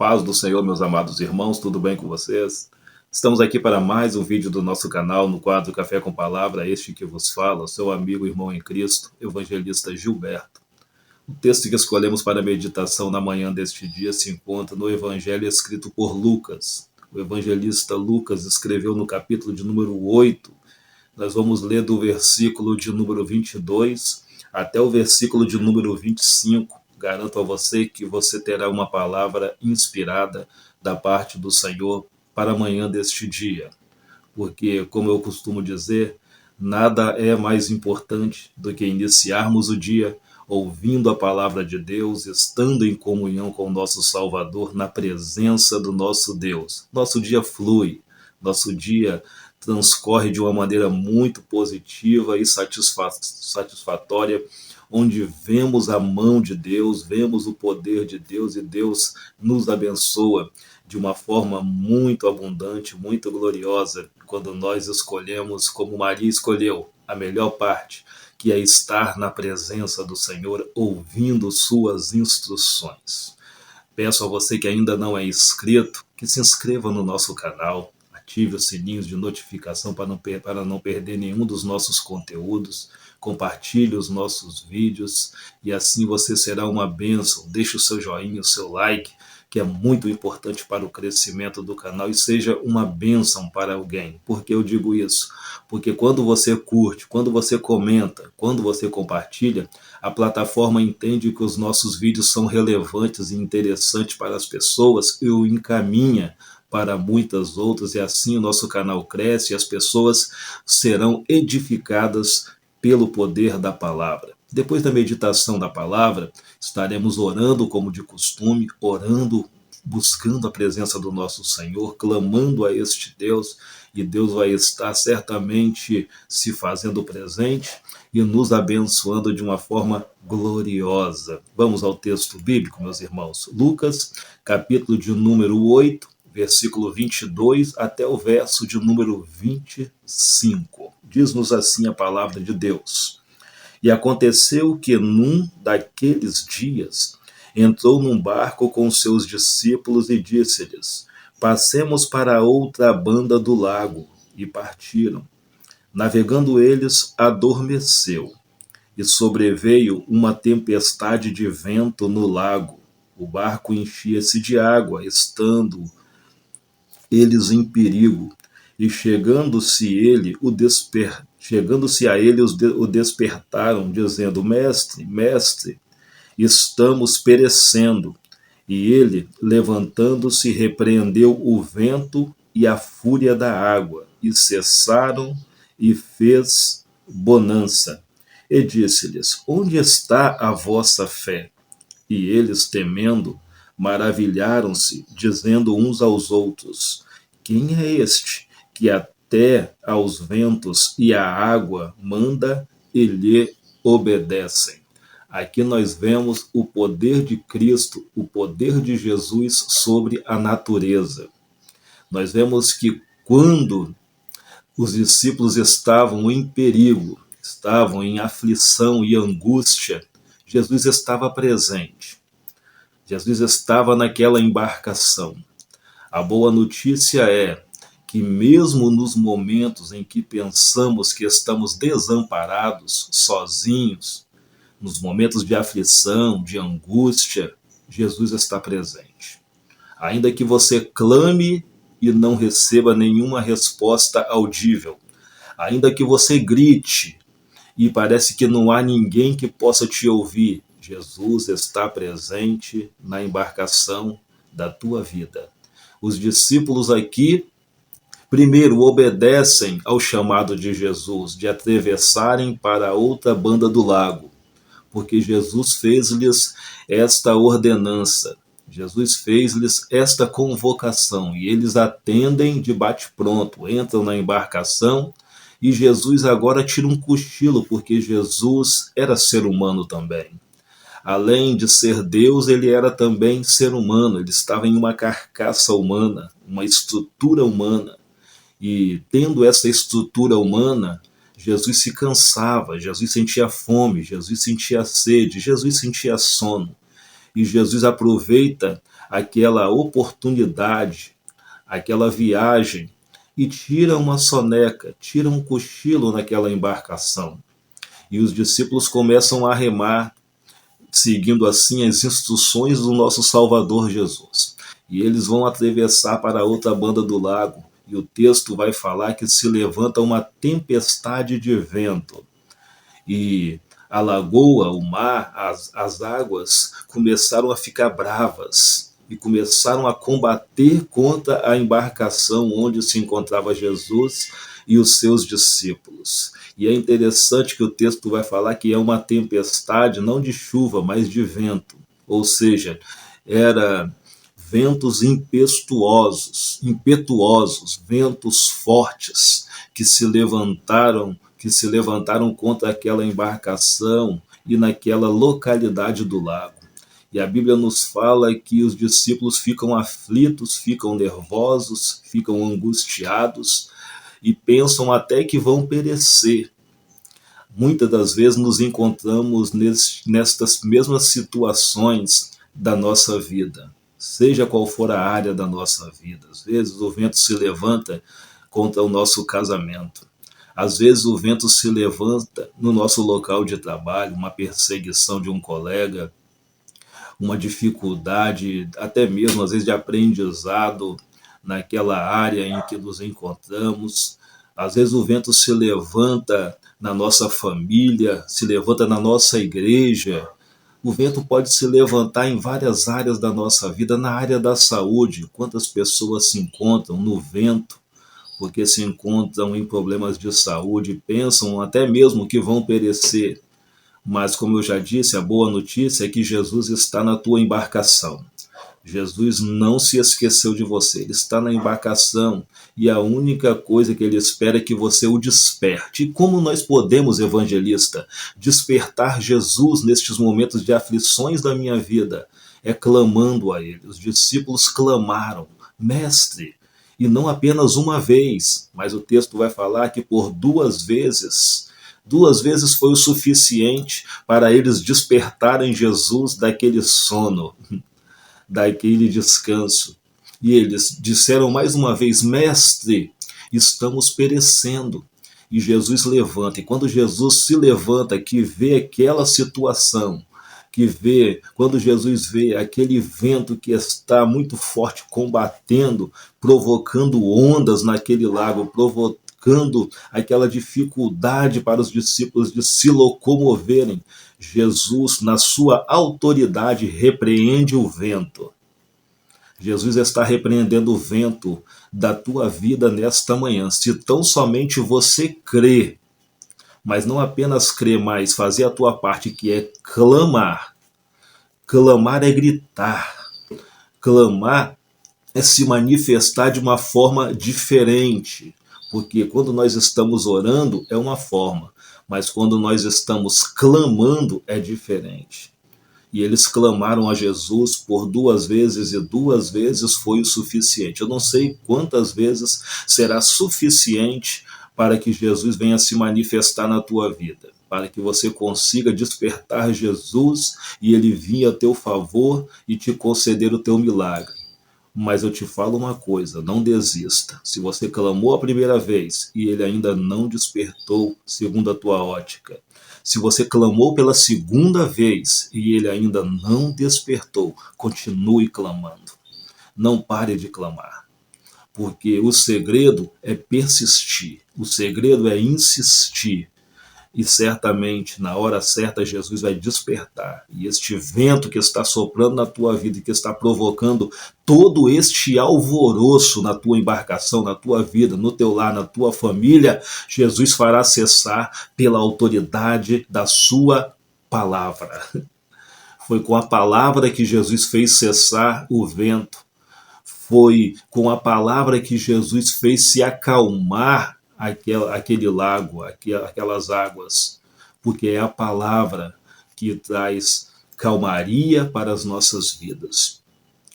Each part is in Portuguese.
paz do Senhor, meus amados irmãos, tudo bem com vocês? Estamos aqui para mais um vídeo do nosso canal, no quadro Café com Palavra, este que vos fala, seu amigo e irmão em Cristo, evangelista Gilberto. O texto que escolhemos para a meditação na manhã deste dia se encontra no Evangelho escrito por Lucas. O evangelista Lucas escreveu no capítulo de número 8, nós vamos ler do versículo de número 22 até o versículo de número 25. Garanto a você que você terá uma palavra inspirada da parte do Senhor para amanhã deste dia. Porque, como eu costumo dizer, nada é mais importante do que iniciarmos o dia ouvindo a palavra de Deus, estando em comunhão com o nosso Salvador, na presença do nosso Deus. Nosso dia flui, nosso dia transcorre de uma maneira muito positiva e satisfatória, onde vemos a mão de Deus, vemos o poder de Deus e Deus nos abençoa de uma forma muito abundante, muito gloriosa, quando nós escolhemos, como Maria escolheu, a melhor parte, que é estar na presença do Senhor, ouvindo suas instruções. Peço a você que ainda não é inscrito, que se inscreva no nosso canal, ative os sininhos de notificação para não perder nenhum dos nossos conteúdos, compartilhe os nossos vídeos e assim você será uma bênção. Deixe o seu joinha, o seu like, que é muito importante para o crescimento do canal, e seja uma bênção para alguém. Por que eu digo isso? Porque quando você curte, quando você comenta, quando você compartilha, a plataforma entende que os nossos vídeos são relevantes e interessantes para as pessoas e o encaminha para muitas outras, e assim o nosso canal cresce e as pessoas serão edificadas pelo poder da palavra. Depois da meditação da palavra, estaremos orando como de costume, orando, buscando a presença do nosso Senhor, clamando a este Deus, e Deus vai estar certamente se fazendo presente e nos abençoando de uma forma gloriosa. Vamos ao texto bíblico, meus irmãos. Lucas, capítulo de número 8, versículo 22 até o verso de número 25. Diz-nos assim a palavra de Deus. E aconteceu que num daqueles dias entrou num barco com seus discípulos e disse-lhes: passemos para a outra banda do lago. E partiram. Navegando eles, adormeceu, e sobreveio uma tempestade de vento no lago. O barco enchia-se de água, estando eles em perigo, e chegando-se a ele o despertaram, dizendo: Mestre, mestre, estamos perecendo. E ele, levantando-se, repreendeu o vento e a fúria da água, e cessaram, e fez bonança. E disse-lhes: onde está a vossa fé? E eles, temendo, maravilharam-se, dizendo uns aos outros: quem é este que até aos ventos e à água manda e lhe obedecem? Aqui nós vemos o poder de Cristo, o poder de Jesus sobre a natureza. Nós vemos que quando os discípulos estavam em perigo, estavam em aflição e angústia, Jesus estava presente. Jesus estava naquela embarcação. A boa notícia é que mesmo nos momentos em que pensamos que estamos desamparados, sozinhos, nos momentos de aflição, de angústia, Jesus está presente. Ainda que você clame e não receba nenhuma resposta audível, ainda que você grite e parece que não há ninguém que possa te ouvir, Jesus está presente na embarcação da tua vida. Os discípulos aqui, primeiro, obedecem ao chamado de Jesus de atravessarem para a outra banda do lago, porque Jesus fez-lhes esta ordenança, Jesus fez-lhes esta convocação, e eles atendem de bate-pronto, entram na embarcação, e Jesus agora tira um cochilo, porque Jesus era ser humano também. Além de ser Deus, ele era também ser humano, ele estava em uma carcaça humana, uma estrutura humana. E tendo essa estrutura humana, Jesus se cansava, Jesus sentia fome, Jesus sentia sede, Jesus sentia sono. E Jesus aproveita aquela oportunidade, aquela viagem, e tira uma soneca, tira um cochilo naquela embarcação. E os discípulos começam a remar, seguindo assim as instruções do nosso Salvador Jesus. E eles vão atravessar para a outra banda do lago, e o texto vai falar que se levanta uma tempestade de vento. E a lagoa, o mar, as águas começaram a ficar bravas e começaram a combater contra a embarcação onde se encontrava Jesus e os seus discípulos. E é interessante que o texto vai falar que é uma tempestade não de chuva, mas de vento. Ou seja, era ventos impetuosos, ventos fortes que se levantaram contra aquela embarcação e naquela localidade do lago. E a Bíblia nos fala que os discípulos ficam aflitos, ficam nervosos, ficam angustiados e pensam até que vão perecer. Muitas das vezes nos encontramos nestas mesmas situações da nossa vida, seja qual for a área da nossa vida. Às vezes o vento se levanta contra o nosso casamento. Às vezes o vento se levanta no nosso local de trabalho, uma perseguição de um colega, uma dificuldade, até mesmo às vezes de aprendizado naquela área em que nos encontramos. Às vezes o vento se levanta na nossa família, se levanta na nossa igreja. O vento pode se levantar em várias áreas da nossa vida, na área da saúde. Quantas pessoas se encontram no vento porque se encontram em problemas de saúde, pensam até mesmo que vão perecer. Mas, como eu já disse, a boa notícia é que Jesus está na tua embarcação. Jesus não se esqueceu de você, ele está na embarcação e a única coisa que ele espera é que você o desperte. E como nós podemos, evangelista, despertar Jesus nestes momentos de aflições da minha vida? É clamando a ele. Os discípulos clamaram, mestre, e não apenas uma vez, mas o texto vai falar que por duas vezes foi o suficiente para eles despertarem Jesus daquele sono, daquele descanso. E eles disseram mais uma vez, mestre, estamos perecendo. E Jesus levanta, e quando Jesus se levanta, que vê aquela situação, quando Jesus vê aquele vento que está muito forte combatendo, provocando ondas naquele lago, provocando aquela dificuldade para os discípulos de se locomoverem, Jesus, na sua autoridade, repreende o vento. Jesus está repreendendo o vento da tua vida nesta manhã. Se tão somente você crê, mas não apenas crer, mas fazer a tua parte, que é clamar. Clamar é gritar. Clamar é se manifestar de uma forma diferente. Porque quando nós estamos orando é uma forma, mas quando nós estamos clamando é diferente. E eles clamaram a Jesus por duas vezes e duas vezes foi o suficiente. Eu não sei quantas vezes será suficiente para que Jesus venha se manifestar na tua vida, para que você consiga despertar Jesus e ele vir a teu favor e te conceder o teu milagre. Mas eu te falo uma coisa, não desista. Se você clamou a primeira vez e ele ainda não despertou, segundo a tua ótica, se você clamou pela segunda vez e ele ainda não despertou, continue clamando. Não pare de clamar. Porque o segredo é persistir, o segredo é insistir. E certamente, na hora certa, Jesus vai despertar. E este vento que está soprando na tua vida e que está provocando todo este alvoroço na tua embarcação, na tua vida, no teu lar, na tua família, Jesus fará cessar pela autoridade da sua palavra. Foi com a palavra que Jesus fez cessar o vento. Foi com a palavra que Jesus fez se acalmar aquele lago, aquelas águas, porque é a palavra que traz calmaria para as nossas vidas.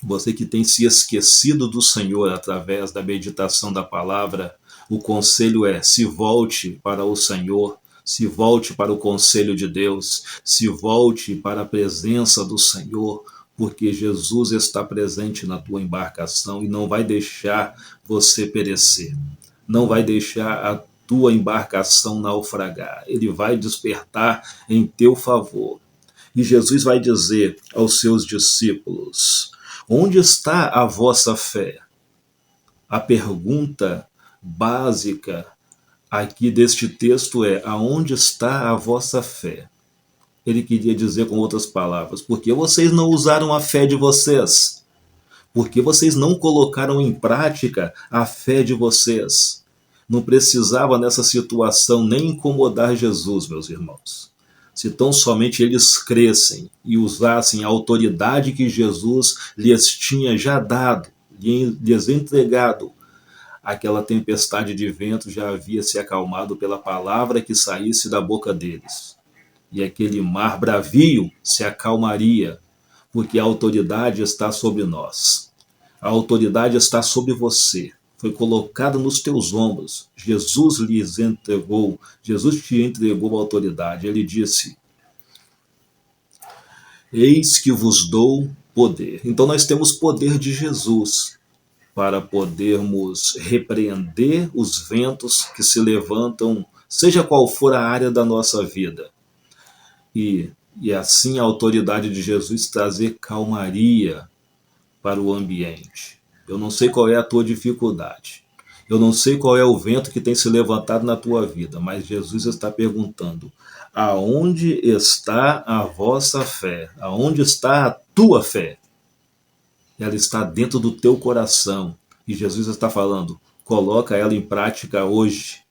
Você que tem se esquecido do Senhor através da meditação da palavra, o conselho é: se volte para o Senhor, se volte para o conselho de Deus, se volte para a presença do Senhor, porque Jesus está presente na tua embarcação e não vai deixar você perecer, não vai deixar a tua embarcação naufragar, ele vai despertar em teu favor. E Jesus vai dizer aos seus discípulos: onde está a vossa fé? A pergunta básica aqui deste texto é: aonde está a vossa fé? Ele queria dizer com outras palavras: por que vocês não usaram a fé de vocês? Por que vocês não colocaram em prática a fé de vocês? Não precisava nessa situação nem incomodar Jesus, meus irmãos. Se tão somente eles crescem e usassem a autoridade que Jesus lhes tinha já dado, lhes entregado, aquela tempestade de vento já havia se acalmado pela palavra que saísse da boca deles. E aquele mar bravio se acalmaria, porque a autoridade está sobre nós. A autoridade está sobre você. Foi colocada nos teus ombros. Jesus lhes entregou, Jesus te entregou a autoridade. Ele disse: eis que vos dou poder. Então nós temos poder de Jesus para podermos repreender os ventos que se levantam, seja qual for a área da nossa vida. E assim a autoridade de Jesus trazer calmaria para o ambiente. Eu não sei qual é a tua dificuldade. Eu não sei qual é o vento que tem se levantado na tua vida, mas Jesus está perguntando: aonde está a vossa fé? Aonde está a tua fé? Ela está dentro do teu coração. E Jesus está falando: coloca ela em prática hoje.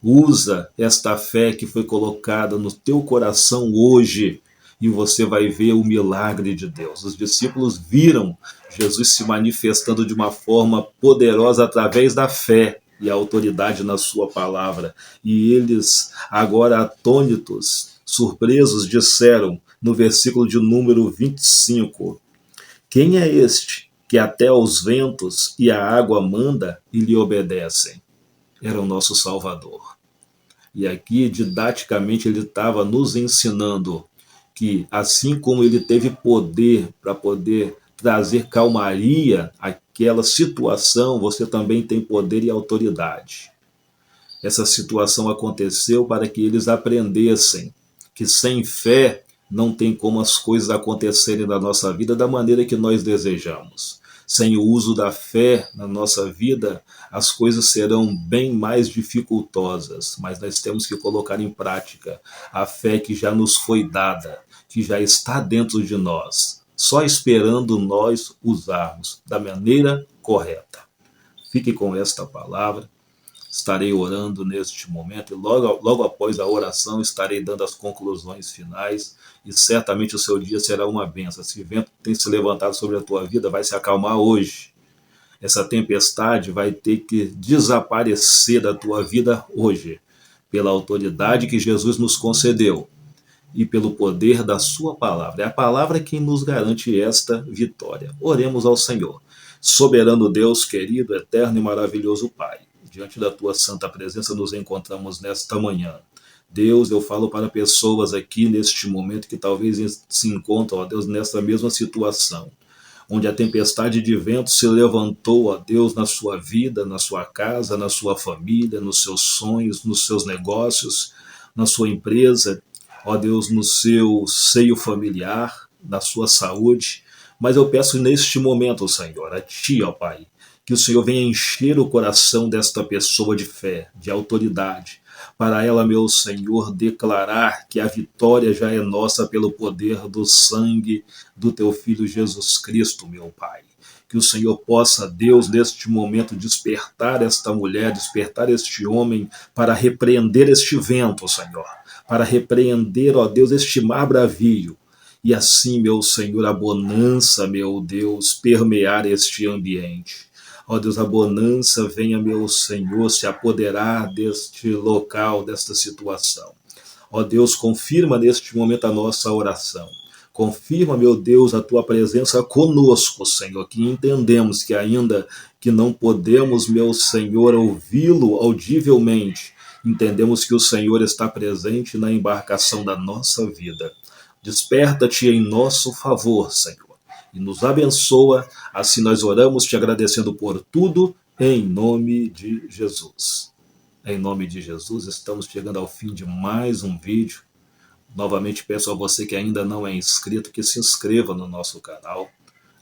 Usa esta fé que foi colocada no teu coração hoje e você vai ver o milagre de Deus. Os discípulos viram Jesus se manifestando de uma forma poderosa através da fé e a autoridade na sua palavra. E eles, agora atônitos, surpresos, disseram no versículo de número 25: quem é este que até aos ventos e a água manda e lhe obedecem? Era o nosso Salvador. E aqui, didaticamente, ele estava nos ensinando que, assim como ele teve poder para poder trazer calmaria àquela situação, você também tem poder e autoridade. Essa situação aconteceu para que eles aprendessem que sem fé não tem como as coisas acontecerem na nossa vida da maneira que nós desejamos. Sem o uso da fé na nossa vida, as coisas serão bem mais dificultosas, mas nós temos que colocar em prática a fé que já nos foi dada, que já está dentro de nós, só esperando nós usarmos da maneira correta. Fique com esta palavra. Estarei orando neste momento e logo após a oração estarei dando as conclusões finais e certamente o seu dia será uma bênção. Esse vento tem se levantado sobre a tua vida, vai se acalmar hoje. Essa tempestade vai ter que desaparecer da tua vida hoje, pela autoridade que Jesus nos concedeu e pelo poder da sua palavra. É a palavra quem nos garante esta vitória. Oremos ao Senhor. Soberano Deus, querido, eterno e maravilhoso Pai, diante da tua santa presença nos encontramos nesta manhã. Deus, eu falo para pessoas aqui neste momento que talvez se encontram, ó Deus, nessa mesma situação, onde a tempestade de vento se levantou, ó Deus, na sua vida, na sua casa, na sua família, nos seus sonhos, nos seus negócios, na sua empresa, ó Deus, no seu seio familiar, na sua saúde. Mas eu peço neste momento, Senhor, a Ti, ó Pai, que o Senhor venha encher o coração desta pessoa de fé, de autoridade, para ela, meu Senhor, declarar que a vitória já é nossa pelo poder do sangue do Teu Filho Jesus Cristo, meu Pai. Que o Senhor possa, Deus, neste momento, despertar esta mulher, despertar este homem para repreender este vento, Senhor, para repreender, ó Deus, este mar bravio. E assim, meu Senhor, a bonança, meu Deus, permear este ambiente. Ó Deus, a bonança venha, meu Senhor, se apoderar deste local, desta situação. Ó Deus, confirma neste momento a nossa oração. Confirma, meu Deus, a Tua presença conosco, Senhor, que entendemos que ainda que não podemos, meu Senhor, ouvi-lo audivelmente, entendemos que o Senhor está presente na embarcação da nossa vida. Desperta-te em nosso favor, Senhor, e nos abençoa. Assim nós oramos te agradecendo por tudo, em nome de Jesus. Em nome de Jesus, estamos chegando ao fim de mais um vídeo. Novamente peço a você que ainda não é inscrito, que se inscreva no nosso canal,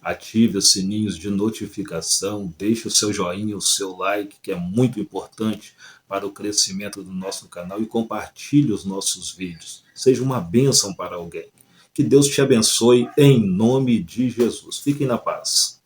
ative os sininhos de notificação, deixe o seu joinha, o seu like, que é muito importante para o crescimento do nosso canal, e compartilhe os nossos vídeos. Seja uma bênção para alguém. Que Deus te abençoe em nome de Jesus. Fiquem na paz.